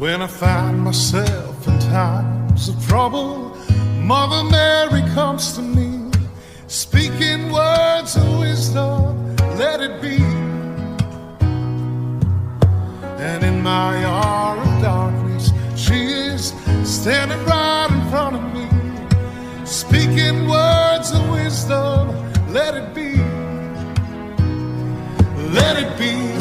When I find myself in times of trouble, Mother Mary comes to me, speaking words of wisdom, let it be. And in my hour of darkness, she is standing right in front of me, speaking words of wisdom, let it be. Let it be.